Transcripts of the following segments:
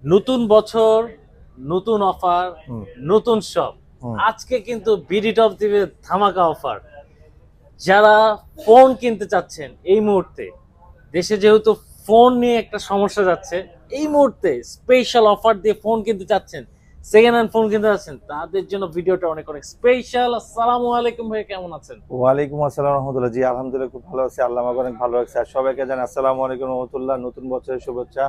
নতুন বছর, নতুন অফার, হুম, নতুন সব। হুম। আজকে কিন্তু বিডি টপ দিবে ধামাকা অফার। যারা ফোন কিনতে চাচ্ছেন এই মুহূর্তে, দেশে যেহেতু ফোন নিয়ে একটা সমস্যা যাচ্ছে, এই মুহূর্তে স্পেশাল অফার দিয়ে ফোন কিনতে চাচ্ছেন, সেকেন্ড হ্যান্ড ফোন কিনতে চাচ্ছেন, তাদের জন্য ভিডিওটা অনেক অনেক স্পেশাল। আসসালামু আলাইকুম ভাই, কেমন আছেন? ওয়ালাইকুম আসসালাম রহমতুল্লাহ। জি আলহামদুলিল্লাহ খুব ভালো আছি, আল্লাহ আমাকে অনেক ভালো রাখছে। আর সবাইকে জানাই আসসালামু আলাইকুম রহমতুল্লাহ, নতুন বছরের শুভেচ্ছা।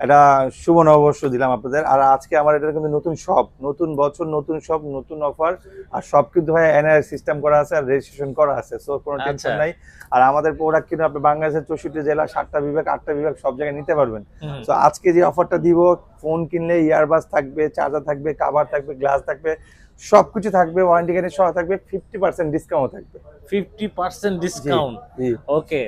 এটা শুভ নববর্ষ দিলাম আপনাদের। আর আজকে আমার এটা কিন্তু নতুন শপ, নতুন বছর, নতুন শপ, নতুন অফার। আর সব কিন্তু ভাই এনআইআর সিস্টেম করা আছে আর রেজিস্ট্রেশন করা আছে, সো কোনো আচ্ছা। টেনশন নাই। আর আমাদের প্রোডাক্ট কিন্তু আপনি বাংলাদেশের 64 জেলা, 7টা বিভাগ, 8টা বিভাগ সব জায়গায় নিতে পারবেন। হুম। সো আজকে যে অফারটা দিব, ফোন কিনলে ইয়ারবাস থাকবে, চার্জার থাকবে, কাভার থাকবে, গ্লাস থাকবে, সবকিছু থাকবে, ওয়ারেন্টি গ্যারান্টি সহ থাকবে, 50% ডিসকাউন্ট থাকবে। 50% জি, ডিসকাউন্ট। জি। ওকে,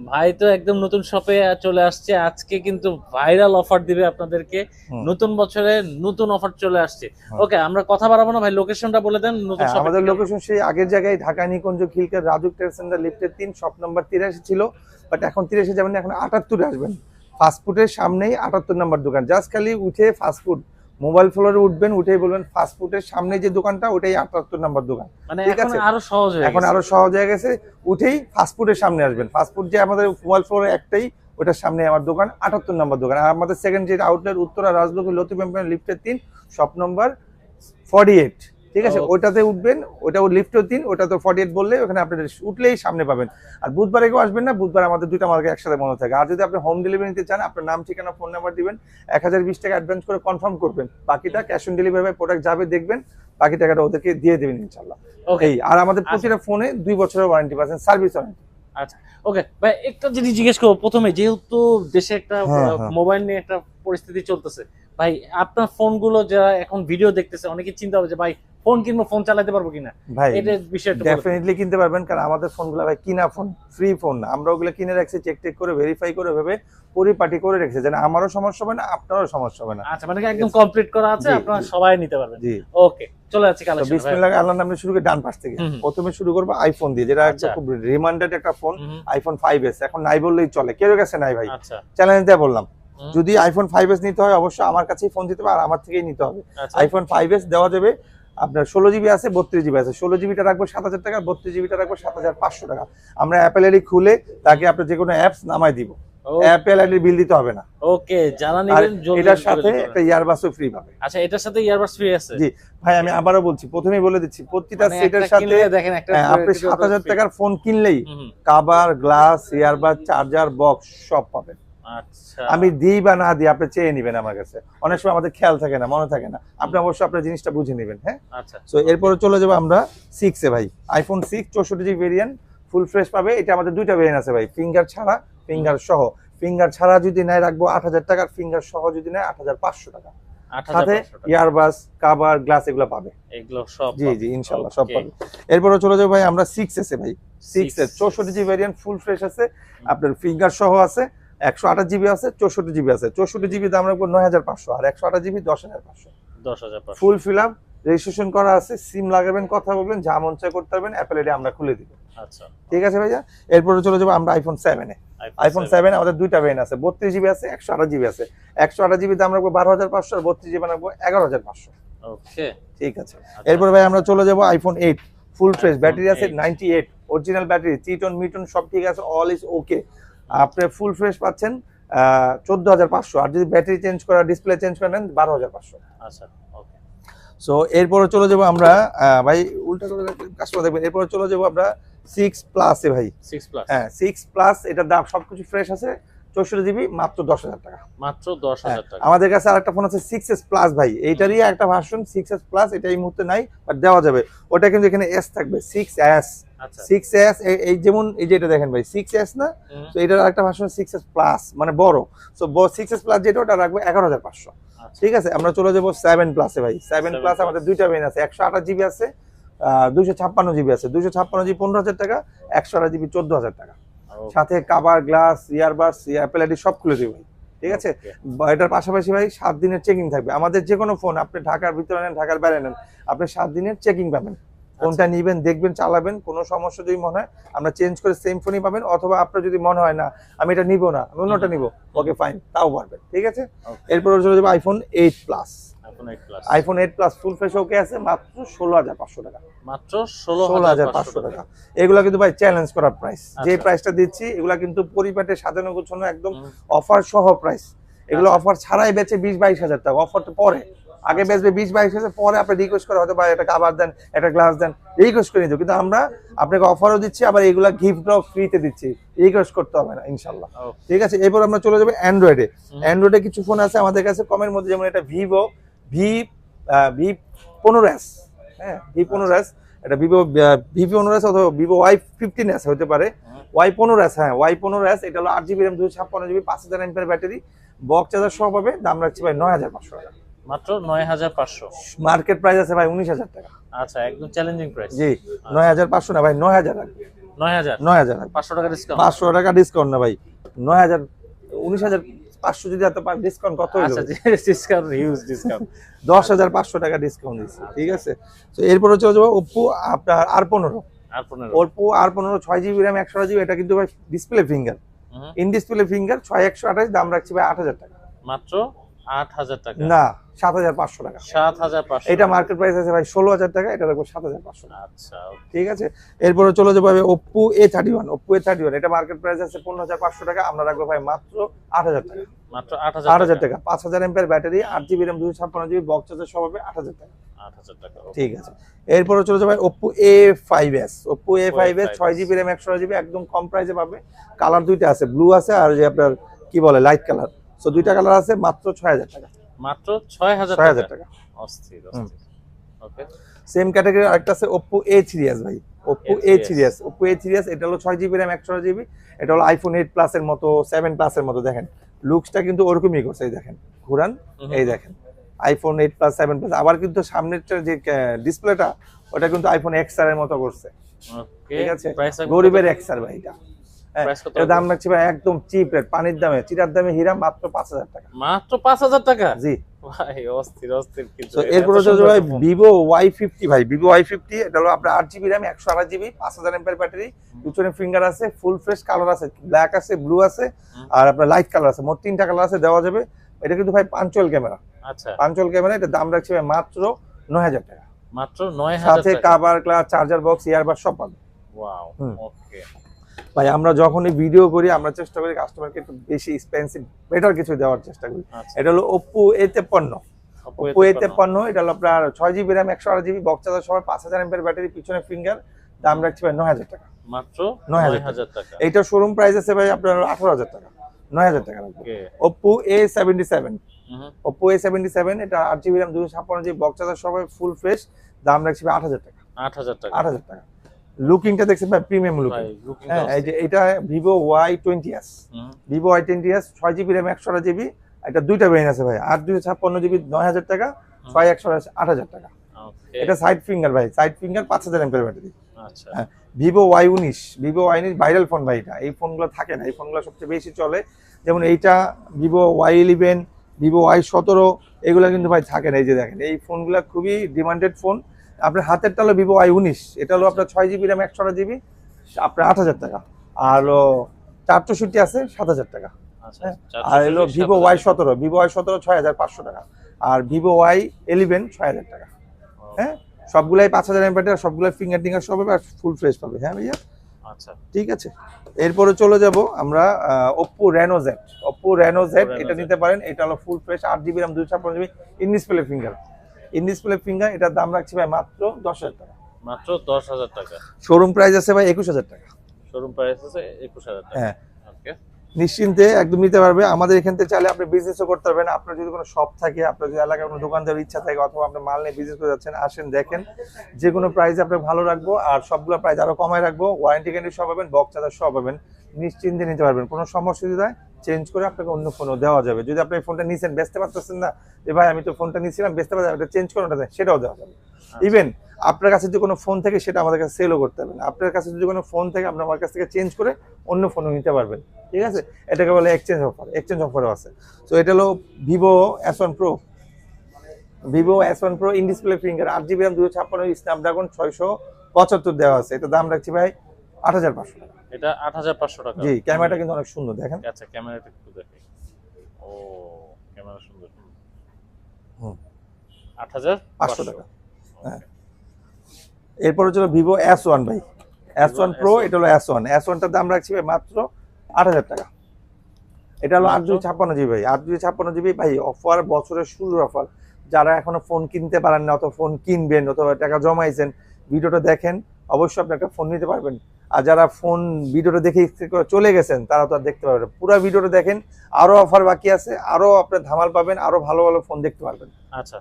ভাই তো একদম নতুন শপে চলে আসছে। আজকে কিন্তু ভাইরাল অফার দিবে আপনাদেরকে। হুম, নতুন বছরে নতুন অফার চলে আসছে। হুম। ওকে, আমরা কথা বাড়াবো না ভাই, লোকেশনটা বলে দেন নতুন হ্যাঁ, শপের আমাদের ঠিকানা। লোকেশন সেই আগের জায়গায়, ঢাকা নিকুঞ্জ খিলকের রাজুক ট্রেড সেন্টার লিফটের 3, শপ নাম্বার 83 ছিল। বাট এখন 83 যাবেন না, এখন 78 আসবেন। ফাস্টফুডের সামনেই 78 নাম্বার দোকান। জাস্ট খালি উঠে ফাস্টফুড, মোবাইল ফ্লোরে উঠবেন, উঠেই বলবেন ফাস্টফুডের সামনে যে দোকানটা, ওটাই 78 নাম্বার দোকান। মানে ঠিক এখন আছে, আরো সহজ হয়ে এখন গেছে। আরো সহজ হয়ে গেছে। উঠেই ফাস্টফুডের সামনে আসবেন। ফাস্টফুড যে আমাদের মোবাইল ফ্লোরে একটাই, ওটার সামনে আমার দোকান, 78 নাম্বার দোকান। আর আমাদের সেকেন্ড যে আউটলেট উত্তরা রাজলক্ষ্মী লতিফ এম্পায়ার লিফটের 3, শপ নম্বর 48। ঠিক আছে, ও, ওটাতে উঠবেন, ওটাও লিফটও 3, ওটা তো 48 বললে ওখানে আপনি উঠলেই সামনে পাবেন। আর বুধবারে কেউ আসবেন না, বুধবার আমাদের দুইটা মার্কেট একসাথে বন্ধ থাকে। আর যদি আপনি হোম ডেলিভারি নিতে চান, আপনার নাম, ঠিকানা, ফোন নাম্বার দিবেন, 1020 টাকা অ্যাডভান্স করে কনফার্ম করবেন, বাকিটা ক্যাশ অন ডেলিভারি, প্রোডাক্ট যাবে দেখবেন, বাকি টাকাটা ওদেরকে দিয়ে দেবেন ইনশাল্লাহ। ওকে। এই আর আমাদের আচ্ছা, প্রতিটা ফোনে 2 বছরের ওয়ারেন্টি পাচ্ছেন, সার্ভিস ওয়ারেন্টি। আচ্ছা। ওকে ভাই, একটা জিনিস জিজ্ঞেস করবো প্রথমে, যেহেতু দেশে একটা হ্যাঁ, হ্যাঁ। মোবাইল নিয়ে একটা পরিস্থিতি চলতেছে, ভাই আপনার ফোনগুলো যারা এখন ভিডিও দেখতেছে, অনেকে চিন্তা হবে যে ভাই ফোন কিনবো, ফোন চালাতে পারবো কিনা, ভাই এটার বিষয়টা বলে দেন। ডেফিনেটলি কিনতে পারবেন, কারণ আমাদের ফোনগুলো ভাই কিনা ফোন, ফ্রি ফোন না। আমরা ওগুলো কিনে রাখছি, চেক টেক করে, ভেরিফাই করে, ভেবে পরিপাটি করে রেখেছি, যেন আমারও সমস্যা হবে না, আপনারও সমস্যা হবে না। আচ্ছা, মানে একদম কমপ্লিট করা আছে, জি, আপনারা জি, সবাই নিতে পারবেন। জি। ওকে, চলে যাচ্ছি তো কালেকশন ভাই। বিসমিল্লাহ আল্লাহর নামে শুরু করে ডান পাশ থেকে। হুম, হুম। প্রথমে শুরু করবো আইফোন দিয়ে, যেটা আচ্ছা। একদম খুব রিমান্ডেড একটা ফোন। হুম, হুম। আইফোন 5s এখন নাই বললেই চলে, কেউ কাছে নাই ভাই, আচ্ছা। চ্যালেঞ্জ দিয়ে বললাম। হুম। যদি আইফোন 5s নিতে হয়, অবশ্যই আমার কাছেই ফোন দিতে হবে, আর আমার থেকেই নিতে হবে। আচ্ছা। আইফোন 5s দেওয়া যাবে আপনার 16 জিবি আছে, 32 জিবি আছে। 16 জিবিটা রাখবো 7000 টাকা, 32 জিবিটা রাখবো 7500 টাকা। আমরা অ্যাপেল আইডি খুলে তাকে আপনার যে কোনো অ্যাপস নামাই দিব, অ্যাপেল আইডি বিল দিতে হবে না। ওকে, যারা আর নেবেন জলদি এটার সাথে যোগাযোগ একটা করবেন। ইয়ারবাসও ফ্রি পাবে। আচ্ছা, এটার সাথে ইয়ারবাডস ফ্রি আছে? জি ভাই, আমি আবারও বলছি, প্রথমেই বলে দিচ্ছি, প্রতিটা মানে সেটের একটা সাথে কিনলে দেখেন একটা আপনি কিছু 7000 free। টাকার ফোন কিনলেই হুম, হুম। Cover, glass, earbud, charger, box সব পাবেন। আচ্ছা। আমি দিই বা না দিই, আপনি চেয়ে নেবেন আমার কাছে। অনেক সময় আমাদের খেয়াল থাকে না, মনে থাকে না, আপনি অবশ্যই আপনার জিনিসটা বুঝে নেবেন। হ্যাঁ, আচ্ছা। সো এরপরে চলে যাবো আমরা 6 এ ভাই। IPhone 6 64 GB variant, full fresh পাবে। এটা আমাদের দুইটা ভেরিয়েন্ট আছে ভাই, ফিঙ্গার ছাড়া, ফিঙ্গার সহ। ফিঙ্গার ছাড়া যদি নেয় রাখবো 8000 টাকা, ফিঙ্গার সহ যদি নেয় 8500 টাকা। সাথে 8500 টাকা। ইয়ারবাস, কাভার, গ্লাস এগুলো পাবে। এগুলো সব জি, পাবেন। জি, ইনশাআল্লাহ সব ওকে। পাবে। এরপরে চলে যাবো ভাই আমরা 6s এ ভাই। 6 এর 6 64 জিবি ভেরিয়েন্ট, ফুল ফ্রেশ আছে, আপনার ফিঙ্গার সহ আছে, 128 জিবি আছে, 64 জিবি আছে। 64 জিবি দাম রাখবো 9500, আর 128 GB 10500। 10500। Full fill up, registration করা আছে, সিম লাগাবেন, কথা বলবেন, যা মন চায় করতে পারবেন, অ্যাপেল আইডি আমরা খুলে দিব। আচ্ছা। ঠিক আছে ভাইয়া। এরপরে চলে যাবো আমরা আইফোন 7 এ। আইফোন 7 আমাদের দুইটা ভেরিয়েন্ট আছে, 32 জিবি আছে, 128 জিবি আছে। 128 জিবি দাম রাখবো 12500, আর 32 জিবি রাখবো 11500। ওকে। ঠিক আছে। আচ্ছা। এরপর ভাই আমরা চলে যাব iPhone 8, full fresh, iPhone battery আছে 8 98, অরিজিনাল ব্যাটারি, চিটন মিটন সব ঠিক আছে, অল ইজ ওকে। আপনি ফুল ফ্রেশ পাচ্ছেন 14500, আর যদি ব্যাটারি চেঞ্জ করা, ডিসপ্লে চেঞ্জ করে নেন 12500। আচ্ছা। ওকে। সো এরপরে চলে যাব আমরা ভাই, উল্টা করে কাস্টমার দেখবেন। এরপরে চলে যাব আমরা 6 প্লাস এ ভাই। 6 প্লাস। হ্যাঁ, 6 প্লাস, এটার দাম সবকিছু ফ্রেশ আছে, 64 জিবি, মাত্র 10000 টাকা। মাত্র হ্যাঁ, 10000 টাকা। আমাদের কাছে আরেকটা ফোন আছে 6s প্লাস ভাই, এইটারই একটা ভার্সন 6s প্লাস, এটা এই মুহূর্তে নাই, বাট দেওয়া যাবে। ওটা কিন্তু এখানে এস থাকবে, 6s। আচ্ছা। 6s এই যেমন এই যে এটা দেখেন ভাই, 6s না, হুম। তো এটার আরেকটা ভার্সন 6s প্লাস, মানে বড়। সো 6s প্লাস যেটা, ওটা রাখবো 11500। আচ্ছা। ঠিক আছে, আমরা চলে যাবো 7 প্লাসে ভাই। 7 প্লাস plus। আমাদের দুইটা ভেরিয়েন্ট আছে, 128 জিবি আছে, 256 জিবি আছে। 256 জিবি 15000 টাকা, 128 জিবি 14000 টাকা। ওকে। সাথে cover, glass, earbuds, Apple ID সব খুলে দেবে ভাই। ঠিক আছে, ওকে। এটার পাশাপাশি ভাই 7 দিনের চেকিং থাকবে। আমাদের যে কোনো ফোন আপনি ঢাকার ভিতরে নেন, ঢাকার বাইরে নেন, আপনি 7 দিনের চেকিং পাবেন। ফোনটা নিবেন, দেখবেন, চালাবেন, কোনো সমস্যা যদি মনে হয় আমরা চেঞ্জ করে সেম ফোনই পাবেন, অথবা আপনার যদি মনে হয় না আমি এটা নিব না, আমি অন্যটা নিব, ওকে ফাইন, তাও পারবেন। ঠিক আছে, এরপর চলে যাবো iPhone 8 plus. IPhone 8 plus full fresh ওকে আছে মাত্র 16,500 টাকা। মাত্র 16,500 টাকা। এগুলা কিন্তু ভাই চ্যালেঞ্জ করা প্রাইস, যে প্রাইসটা দিচ্ছি এগুলা কিন্তু পরিপাটে সাজানো গোছানো একদম অফার সহ প্রাইস। এগুলো অফার ছাড়াই বেচে 20-22 হাজার টাকা, অফারটা পরে, আগে বেচবে 20-22 হাজার, পরে আপনি রিকোয়েস্ট করে হয়তো ভাই একটা কাভার দেন, একটা গ্লাস দেন, রিকোয়েস্ট করে নিতে। কিন্তু আমরা আপনাকে অফারও দিচ্ছি, আবার এগুলা গিফটও ফ্রিতে দিচ্ছি, রিকোয়েস্ট করতে হবে না ইনশাল্লাহ। ঠিক আছে, এরপর আমরা চলে যাবো অ্যান্ড্রয়েডে। অ্যান্ড্রয়েডে কিছু ফোন আছে আমাদের কাছে কমের মধ্যে, যেমন এটা ভিভো V15s, হ্যাঁ V15s, এটা ভিভো V15s অথবা ভিভো Y15s হতে পারে, Y15s, হ্যাঁ Y15s। এটা হলো 8GB RAM 256GB 5000 mAh battery, box charger সহ পাবে। দাম রাখছি ভাই 9,500 টাকা। মাত্র 9,500। মার্কেট প্রাইস আছে ভাই 19,000 টাকা। আচ্ছা, একদম চ্যালেঞ্জিং প্রাইস। জি 9,500 না ভাই, 9,000 রাখবে। 9,000 500 টাকা ডিসকাউন্ট। 500 টাকা ডিসকাউন্ট না ভাই, 9,000, 19,500 যদি এত ডিসকাউন্ট কত হলো? আচ্ছা, ডিসকাউন্ট, হিউজ ডিসকাউন্ট। 10,500 টাকা ডিসকাউন্ট দিচ্ছি। ঠিক আছে, তো এরপরে চলে যাবো ওপ্পো আপনার R15। Oppo R15 6GB RAM 128GB, এটা কিন্তু ভাই display finger, in display finger, 6128। দাম রাখছি ভাই 8,000 টাকা। মাত্র 8,000 টাকা না, 7,500 টাকা। 7,500। এটা মার্কেট প্রাইস আছে ভাই 16,000 টাকা, এটা রাখবো 7,500 টাকা। আচ্ছা, ঠিক আছে, এরপরে চলে যাবো ওপ্পো A31। ওপ্পো A31 এটা মার্কেট প্রাইস আছে 15,500 টাকা, আমরা রাখবো ভাই মাত্র 8,000 টাকা। মাত্র 8,000 টাকা। 5000 mAh battery, 8GB RAM 256GB, box charger সহ পাবে 8,000 টাকা। 8,000 টাকা। ঠিক আছে, এরপরে চলে যাবে Oppo A5s। Oppo A5s 6GB RAM 128GB, একদম কম প্রাইসে পাবে। কালার দুইটা আছে, ব্লু আছে আর যে আপনার কি বলে লাইট কালার, সো দুইটা কালার আছে, মাত্র 6,000 টাকা। মাত্র 6,000 টাকা। অস্থির। ওকে, সেম ক্যাটাগরি আরেকটা আছে ওপ্পো A3s ভাই। ওপ্পো A3s, ওপ্পো A3s এটা হলো 6GB RAM 128GB, এটা হলো আইফোন 8 প্লাস এর মতো, 7 প্লাস এর মতো। দেখেন লুকসটা কিন্তু ওরকমই করছে, এই দেখেন ঘুরান, এই দেখেন আইফোন 8 প্লাস 7 প্লাস। আবার কিন্তু সামনের যে ডিসপ্লেটা ওটা কিন্তু আইফোন XR এর মতো করছে। ঠিক আছে, গরিবের XR ভাই এটা। এর দাম রাখছি ভাই একদম চিপ রেট, পানির দামে, চিরার দামে হীরা, মাত্র 5,000 টাকা। মাত্র 5,000 টাকা। জি ভাই, অস্থির কিন্তু। তো এরপরে চলে ভাই ভিভো Y50 ভাই। ভিভো Y50 এটা হলো আপনার 8GB RAM 128GB 5000 mAh battery, পিছনে ফিঙ্গার আছে, ফুল ফ্রেশ কালার আছে, ব্ল্যাক আছে, ব্লু আছে আর আপনার লাইট কালার আছে, মোট 3টা কালার আছে, দেওয়া যাবে। এটা কিন্তু ভাই পাঞ্চুয়াল ক্যামেরা। আচ্ছা, পাঞ্চুয়াল ক্যামেরা, এটা দাম রাখছি ভাই মাত্র 9,000 টাকা। মাত্র 9,000 টাকা, সাথে cover, glass, charger box, earbud সব পাবে। ওয়াও, ওকে ভাই। আমরা যখনই ভিডিও করি আমরা চেষ্টা করি কাস্টমারকে একটু বেশি এক্সপেন্সিভ বেটার কিছু দেওয়ার চেষ্টা করি। এটা হলো ওপ্পো A53। ওপ্পো A53 এটা হলো আপনার 6GB RAM 128GB, box charger সহ 5000 mAh ব্যাটারি, পিছনে ফিঙ্গার, দাম রাখছি ভাই 9,000 টাকা। মাত্র 9,000 টাকা। এইটা শোরুম প্রাইস আছে ভাই আপনার 18,000 টাকা, 9,000 টাকা রাখবো। Oppo A77। ওপ্পো A77 এটা 8GB RAM 256GB, box charger সহ ফুল ফ্রেশ, দাম রাখছি ভাই 8,000 টাকা। 8,000 টাকা। লুকিংটা দেখছেন ভাই, প্রিমিয়াম লুকিং। হ্যাঁ, এই যে এটা Vivo Y20s। Vivo Y20s 6GB RAM 128GB, এটা দুইটা ভেরিয়েন্ট আছে ভাই, 8/256GB 9,000 টাকা, 6/128 8,000 টাকা। এটা সাইড ফিঙ্গার ভাই, সাইড ফিঙ্গার, 5000 mAh ব্যাটারি। আচ্ছা, Vivo Y19। Vivo Y19 viral phone ভাই, এটা এই ফোনগুলো থাকে না, এই ফোনগুলো সবচেয়ে বেশি চলে। যেমন এইটা ভিভো Y11, ভিভো Y17, এগুলো কিন্তু ভাই থাকে না। এই যে দেখেন এই ফোনগুলো খুবই ডিমান্ডেড ফোন। আপনার হাতেরটা হলো ভিভো Y19, এটা হলো আপনার 6GB RAM 128GB, আপনার 8,000 টাকা। আর হলো 464 আছে 7,000 টাকা। আর হলো ভিভো Y17, ভিভো Y17 6,500 টাকা। আর ভিভো Y11 6,000 টাকা। হ্যাঁ, সবগুলাই 5000 mAh, সবগুলাই ফিঙ্গার টিঙ্গার সব পাবে আর ফুল ফ্রেশ পাবে। হ্যাঁ ভাইয়া, আচ্ছা ঠিক আছে। এরপরে চলে যাব আমরা Oppo Reno Z। Oppo Reno Z এটা নিতে পারেন, এটা হলো full fresh, 8GB RAM 256GB, in display finger. In display finger, এটা দাম রাখছি ভাই মাত্র 10,000 টাকা। মাত্র 10,000 টাকা। শোরুম প্রাইস আছে ভাই 21,000 টাকা। শোরুম প্রাইস আছে 21,000 টাকা। হ্যাঁ, ওকে, নিশ্চিন্তে একদম নিতে পারবে। আমাদের এখান থেকে চাইলে আপনি বিজনেসও করতে পারবেন। আপনার যদি কোনো শপ থাকে, আপনার যদি এলাকায় কোনো দোকান দেওয়ার ইচ্ছা থাকে, অথবা আপনি মাল নিয়ে বিজনেস করে যাচ্ছেন, আসেন দেখেন, যে কোনো প্রাইসে আপনাকে ভালো রাখবো, আর সবগুলো প্রাইস আরো কমায় রাখবো। ওয়ারেন্টি গ্যারান্টি সব পাবেন, বক্স চার্জার সব পাবেন, নিশ্চিন্তে নিতে পারবেন। কোনো সমস্যা যদি হয় চেঞ্জ করে আপনাকে অন্য ফোনও দেওয়া যাবে। যদি আপনি ফোনটা নিছেন, বেচতে পারতেছেন না, যে ভাই আমি তো ফোনটা নিয়েছিলাম বেচতে পারছি, এটা চেঞ্জ করে ওটা সেটাও দেওয়া যাবে। ইভেন আপনার কাছে যদি কোনো ফোন থেকে সেটা আমাদের কাছে সেলও করতে পারবেন। আপনার কাছে যদি কোনো ফোন থেকে আপনি আমার কাছ থেকে চেঞ্জ করে অন্য ফোনও নিতে পারবেন। ঠিক আছে, এটাকে বলে এক্সচেঞ্জ অফার। এক্সচেঞ্জ অফারও আছে। তো এটা হলো Vivo S1 Pro। Vivo S1 Pro in display finger 8GB RAM 256 Snapdragon 675 দেওয়া আছে, এটা দাম রাখছি ভাই 8500 টাকা। এটা 8500 টাকা। জি, ক্যামেরাটা কিন্তু অনেক সুন্দর দেখেন। আচ্ছা, ক্যামেরাটা একটু দেখি। ও, ক্যামেরা সুন্দর। হুম, 8500 টাকা। হ্যাঁ, এরপর হচ্ছে ভিভো S1 ভাই, S1 Pro, এটা হলো S1 টার দাম রাখছি ভাই মাত্র 8000 টাকা। এটা হলো 8GB 56GB ভাই, 8GB 56GB ভাই, অফার বছরের শুরুর অফার। যারা এখনো ফোন কিনতে পারেন না অথবা ফোন কিনবেন অথবা টাকা জমাইছেন, ভিডিওটা দেখেন, অবশ্যই আপনি একটা ফোন নিতে পারবেন। আর যারা ফোন ভিডিওটা দেখে চলে গেছেন তারা তো আর দেখতে পারবেন, পুরো ভিডিওটা দেখেন, আরো অফার বাকি আছে, আরো আপনার ধামাল পাবেন, আরো ভালো ভালো ফোন দেখতে পারবেন। আচ্ছা,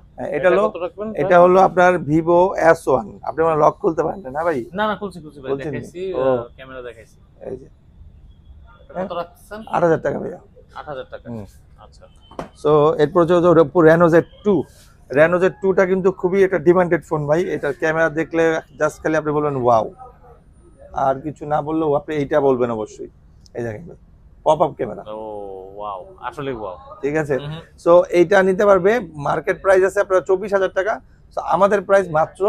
এটা হলো আপনার ভিভো S1। আপনি মানে লক খুলতে পারেন না ভাই? না না, খুলছি ভাই, দেখাইছি, ক্যামেরা দেখাইছি। এই যে কত রাখছেন? 8000 টাকা ভাইয়া। 8000 টাকা। আচ্ছা। সো এরপর যে Oppo Reno Z2, Reno Z2টা কিন্তু খুবই একটা ডিমান্ডেড ফোন ভাই। এটার ক্যামেরা দেখলে জাস্ট খালি আপনি বলবেন ওয়াও, আর কিছু না বললেও আপনি এইটা বলবেন অবশ্যই। এই দেখেন ভাই, পপ আপ ক্যামেরা। ও ওয়াও, আসলে ওয়াও। ঠিক আছে, সো এইটা নিতে পারবে। মার্কেট প্রাইস আছে আপনার 24000 টাকা, সো আমাদের প্রাইস মাত্র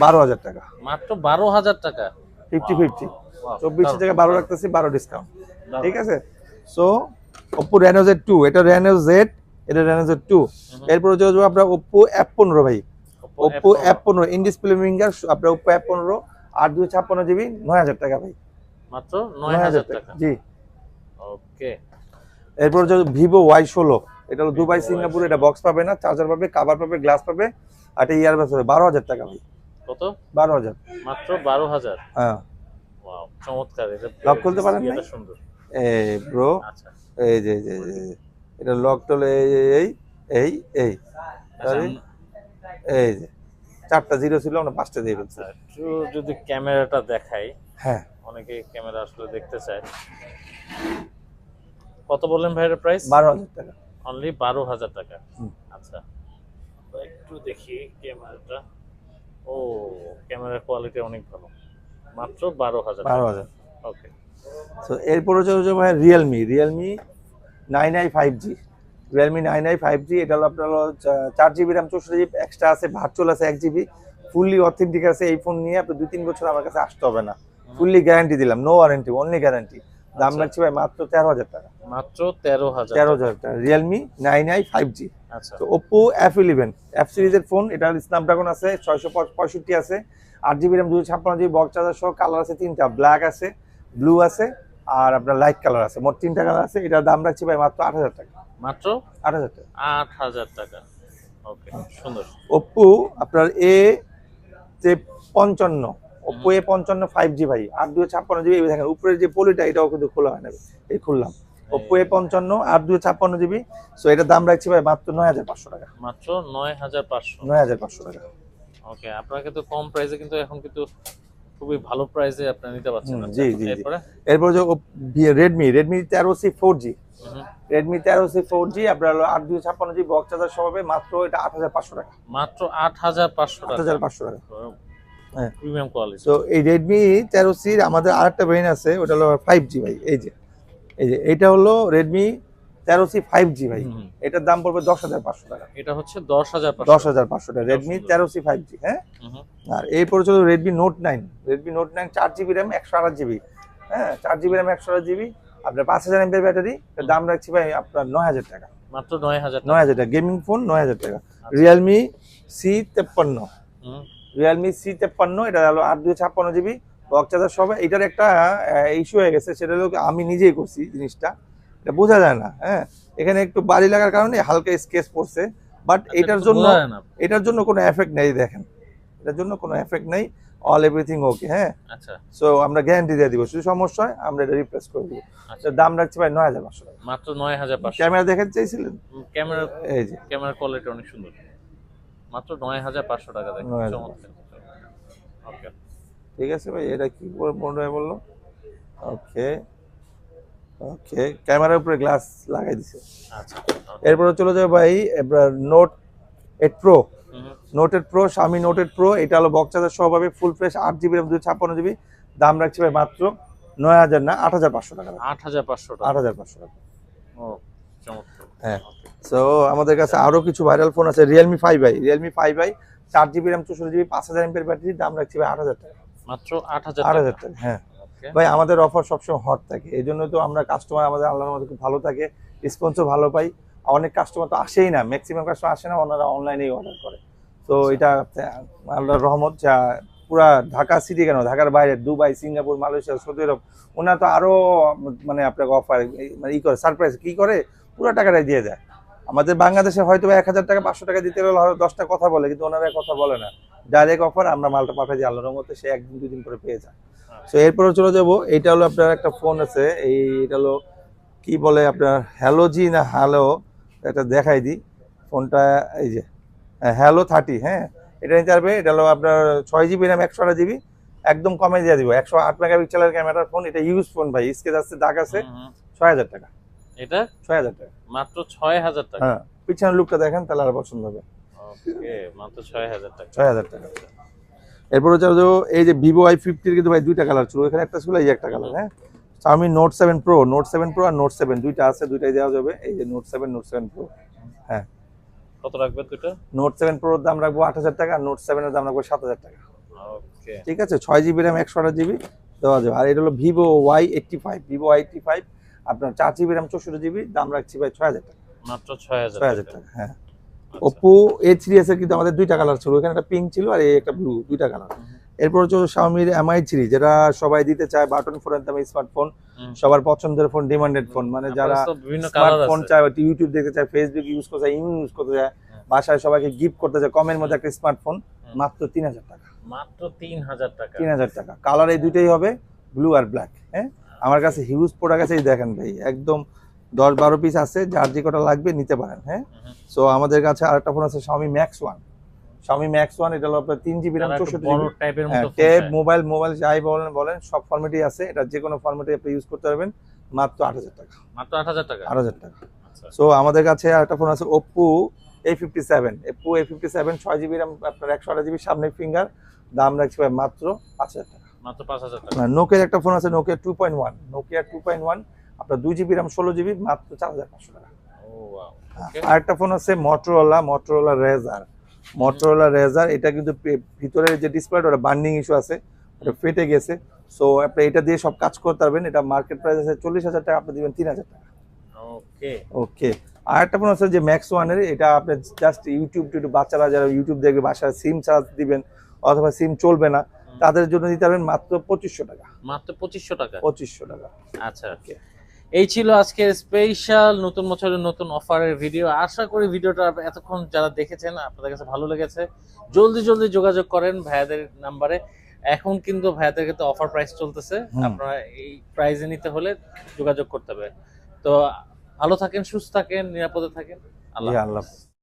12000 টাকা। মাত্র 12000 টাকা, 50-50, 24 থেকে 12 রাখতেছি, 12 ডিসকাউন্ট। ঠিক আছে, সো Oppo Reno Z2, এটা Reno Z, এটা Reno Z2। এরপর হচ্ছে আপনার Oppo F15 ভাই, Oppo F15 in display finger, আপনার Oppo F15 8GB 9000 টাকা ভাই, মাত্র 9000 টাকা। জি, ওকে। এরপর হচ্ছে Vivo Y16, এটা হলো দুবাই সিঙ্গাপুর, এটা বক্স পাবে না, চার্জার পাবে, কভার পাবে, গ্লাস পাবে, আর এটা ইয়ারবাস পাবে। 12000 টাকা ভাই। কত? 12000, মাত্র 12000। হ্যাঁ, ওয়াও, চমৎকার। এটা লক খুলতে পারেন না? এটা সুন্দর। এই ব্রো, আচ্ছা, এই যে এটা লক টলে এই এই এই এই যে 4টা জিরো ছিল, আমরা 5টা দিয়ে ফেলছি। একটু যদি ক্যামেরাটা দেখাই, হ্যাঁ, অনেকে ক্যামেরা আসলে দেখতে চায়। কত বললেন ভাইয়ের প্রাইস? 12000 টাকা অনলি 12000 টাকা। আচ্ছা, তো একটু দেখি ক্যামেরাটা। ও, ক্যামেরার কোয়ালিটি অনেক ভালো। মাত্র 12000। 12000। ওকে। সো এরপর হচ্ছে ভাই Realme 9i 5G, Realme 9i 5G, এটা হলো আপনার 4GB RAM 64GB এক্সট্রা আছে, ভার্চুয়াল আছে 1GB, ফুললি অথেন্টিক আছে। এই ফোন নিয়ে আপনি 2-3 বছর আমার কাছে আসতে হবে না, ফুললি গ্যারান্টি দিলাম, নো ওয়ারেন্টি, অনলি গ্যারান্টি। দাম রাখছি ভাই মাত্র 13000 টাকা। মাত্র 13000। 13000 টাকা Realme 9i 5G। আচ্ছা, তো Oppo F11 F সিরিজের ফোন, এটা স্ন্যাপড্রাগন আছে, 665 আছে, 8GB RAM 256GB box charger সহ, কালার আছে 3টা, ব্ল্যাক আছে, ব্লু আছে, আর আপনার লাইট কালার আছে, মোট 3টা কালার আছে। এটার দাম রাখছি ভাই মাত্র 8000 টাকা। মাত্র 8000 টাকা। 8000 টাকা। ওকে, সুন্দর। Oppo আপনার A55, Oppo A55 5G ভাই, 8/256GB। এই দেখেন উপরের যে পলিটা, এটাও কিন্তু খোলা হয় না, এই খুললাম। Oppo A55 8/256GB, সো এটার দাম রাখছি ভাই মাত্র 9500 টাকা। মাত্র 9500। 9500 টাকা। ওকে, আপনাকে তো কম প্রাইসে কিন্তু এখন কিন্তু খুবই ভালো প্রাইসে আপনারা নিতে পারছেন। জি জি। এরপরে যে Redmi 13C 4G, Redmi 13C 4G আপনার 8/256GB বক্স চার্জার সহ হবে, মাত্র এটা 8500 টাকা। মাত্র 8500 টাকা। 8500 টাকা। হ্যাঁ, প্রিমিয়াম কোয়ালিটি। সো এই Redmi 13C আমাদের আরেকটা ভেরিয়েন্ট আছে, ওটা হলো 5G ভাই। এই যে এটা হলো Redmi 13C 5G ভাই, এটার দাম পড়বে 10500 টাকা। এটা হচ্ছে 10500। 10500 টাকা Redmi 13C 5G। হ্যাঁ, আর এরপরে চলো Redmi Note 9, Redmi Note 9 4GB RAM 128GB। হ্যাঁ, 4GB RAM 128GB, আপনার 5000 mAh ব্যাটারি। এর দাম রাখছি ভাই আপনার 9000 টাকা। মাত্র 9000 টাকা। 9000 টাকা গেমিং ফোন, 9000 টাকা। Realme C53, Realme C53, এটা হলো 8/256GB বক্স চার্জার সহ। এটার একটা ইস্যু হয়ে গেছে, সেটা হলো আমি নিজেই করছি জিনিসটা, এটা বোঝা যায় না। হ্যাঁ, এখানে একটু বাড়ি লাগার কারণে হালকা স্কেচ পড়ছে, বাট এটার জন্য কোনো এফেক্ট নেই। দেখেন, এটার জন্য কোনো এফেক্ট নেই, অল এভরিথিং ওকে। হ্যাঁ, আচ্ছা, সো আমরা গ্যারান্টি দিয়ে দিব, যদি সমস্যা হয় আমরা এটা রিপ্লেস করে দিব। দাম রাখছি ভাই 9500 টাকা। মাত্র 9500। ক্যামেরা দেখাতে চাইছিলেন? ক্যামেরা, এই যে ক্যামেরার কোয়ালিটি অনেক সুন্দর। মাত্র 9500 টাকা দেখেন, চমৎকার। ওকে, ঠিক আছে ভাই, এটা কি মনে বললো? ওকে ওকে, ক্যামেরার উপরে গ্লাস লাগাই দিছে। আচ্ছা, এরপরে চলে যাবে ভাই এবার Note 8 Pro, Note 8 Pro, Xiaomi Note 8 Pro। এটা হলো বক্স চার্জার সহ পাবে, full fresh, 8GB RAM 256GB। দাম রাখছি ভাই মাত্র 8500 টাকা। 8500 টাকা। 8500 টাকা। ও, চমৎকার। হ্যাঁ, সো আমাদের কাছে আরো কিছু ভাইরাল ফোন আছে, Realme 5i 4GB RAM 64GB 5000 mAh battery, দাম রাখছি ভাই 8000 টাকা। মাত্র 8000 8000 টাকা, হ্যাঁ Okay. ভাই। আমাদের অফার সবসময় হট থাকে, এই জন্য তো আমরা কাস্টমার আমাদের আল্লাহর মধ্যে খুব ভালো থাকে, রেসপন্সও ভালো পাই। অনেক কাস্টমার তো আসেই না, ম্যাক্সিমাম কাস্টমার আসে না, ওনারা অনলাইনেই অর্ডার করে। তো এটা আল্লাহর রহমত, যা পুরা ঢাকা সিটি কেন, ঢাকার বাইরে দুবাই, সিঙ্গাপুর, মালয়েশিয়া, সৌদি আরব, ওনারা তো আরো মানে আপনাকে অফার মানে করে সারপ্রাইজ কি করে, পুরো টাকাটাই দিয়ে দেয়। আমাদের বাংলাদেশে হয়তো 1000 টাকা 500 টাকা দিতে হলে হয়তো 10টা কথা বলে, কিন্তু ওনারা কথা বলে না, ডাইরেক্ট অফার, আমরা মালটা পাঠাই দিই আল্লাহর রহমতে, সে একদিন দুদিন পরে পেয়ে যায়। তো এরপরে চলে যাবো, এইটা হলো আপনার একটা ফোন আছে, এটা হলো কি বলে আপনার হ্যালোজি না হ্যালো, এটা দেখাই দিই ফোনটা, এই যে হ্যালো 30, হ্যাঁ এটা নিতে পারবে। এটা হলো আপনার 6GB RAM 128GB, একদম কমে দিয়ে দিব, 108 মেগাপিক্সেলের ক্যামেরার ফোন, এটা ইউজ ফোন ভাই, স্কেচ আছে, দাগ আছে, 6000 টাকা। এটা 6000 টাকা, মাত্র 6000 টাকা। হ্যাঁ পিছনের লুকটা দেখেন তাহলে আর পছন্দ হবে। ওকে, মাত্র 6000 টাকা। 6000 টাকা। এরপর হচ্ছে যে এই যে ভিভো i50 এর কিন্তু ভাই দুইটা কালার ছিল, এখানে একটা ছিল, এই একটা কালার, হ্যাঁ। Xiaomi Note 7 Pro আর Note 7 দুইটা আছে, দুইটাই দেওয়া যাবে। এই যে Note 7 Pro, হ্যাঁ। কত রাখবেন দুটো? Note 7 Pro এর দাম রাখবো 8000 টাকা, আর Note 7 এর দাম রাখবো 7000 টাকা। ওকে, ঠিক আছে, 6GB RAM 128GB দেওয়া যাবে। আর এটা হলো Vivo Y85, আপনার 4GB RAM 64GB, দাম রাখছি ভাই 6000 টাকা। মাত্র 6000 6000 টাকা। টাকা, হ্যাঁ। Oppo A3s এর কিন্তু আমাদের দুইটা কালার ছিল, এখানে একটা পিঙ্ক ছিল আর এই একটা ব্লু, দুইটা কালার। এরপর হচ্ছে Xiaomi Mi 3, যেটা সবাই দিতে চায়, বাটন ফোনের দামে স্মার্টফোন, সবার পছন্দের ফোন, ডিমান্ডেড ফোন, মানে যারা বিভিন্ন কালার স্মার্টফোন আছে। চায়, ইউটিউব দেখতে চায়, ফেসবুক ইউজ করতে চায়, ইউজ করতে চায়, বাসায় সবাইকে গিফট করতে চায়, কমের মধ্যে একটা স্মার্টফোন, মাত্র 3000 টাকা। মাত্র 3000 টাকা। 3000 টাকা, কালার এই দুইটাই হবে, ব্লু আর ব্ল্যাক, হ্যাঁ। আমার কাছে হিউজ প্রোডাক্ট আছে, এই দেখেন ভাই, একদম 10-12 পিস আছে, যার যে কটা লাগবে নিতে পারেন, হ্যাঁ। সো আমাদের কাছে আরেকটা ফোন আছে Xiaomi Max 1, এটা হলো আপনার 3GB RAM 64GB, বড় টাইপের মতো ফোন ট্যাব, চাই। মোবাইল যাই বলেন সব ফরম্যাটই আছে, এটা যে কোনো ফরম্যাটে আপনি ইউজ করতে পারবেন, মাত্র 8000 টাকা। মাত্র 8000 টাকা। 8000 টাকা। আচ্ছা, সো আমাদের কাছে আরেকটা ফোন আছে Oppo A57, 6GB RAM, আপনার 128GB সামনের ফিঙ্গার, দাম রাখছি ভাই মাত্র 5000 টাকা। মাত্র 5000 টাকা। নোকিয়ার একটা ফোন আছে, Nokia 2.1, আপনার 2GB RAM 16GB, মাত্র 4500 টাকা। ও ওয়াও, ওকে। আরেকটা ফোন আছে Motorola Razr, এটা কিন্তু ভিতরের যে ডিসপ্লেটা, ওটা বার্নিং ইস্যু আছে, ওটা ফেটে গেছে। সো আপনি এটা দিয়ে সব কাজ করতে পারবেন, এটা মার্কেট প্রাইস আছে 40000 টাকা, আপনি দিবেন 3000 টাকা। ওকে, ওকে। আরেকটা ফোন আছে যে Max 1 এর, এটা আপনি জাস্ট ইউটিউব বাচ্চারা যারা ইউটিউব দেখবে, বাসায় সিম চার্জ দিবেন অথবা সিম চলবে না, তাদের জন্য দিতে পারবেন মাত্র 2500 টাকা। মাত্র 2500 টাকা। 2500 টাকা। আচ্ছা, ওকে। এই ছিল আজকে স্পেশাল নতুন বছরের নতুন অফারের ভিডিও। আশা করি ভিডিওটা এতক্ষণ যারা দেখেছেন আপনাদের কাছে ভালো লেগেছে। জলদি যোগাযোগ করেন ভাইয়াদের নাম্বারে। এখন কিন্তু ভাইয়াদের কিন্তু অফার প্রাইস চলতেছে, আপনারা এই প্রাইসে নিতে হলে যোগাযোগ করতে হবে। তো ভালো থাকেন, সুস্থ থাকেন, নিরাপদে থাকেন। আল্লাহ আল্লাহ। হাফেজ।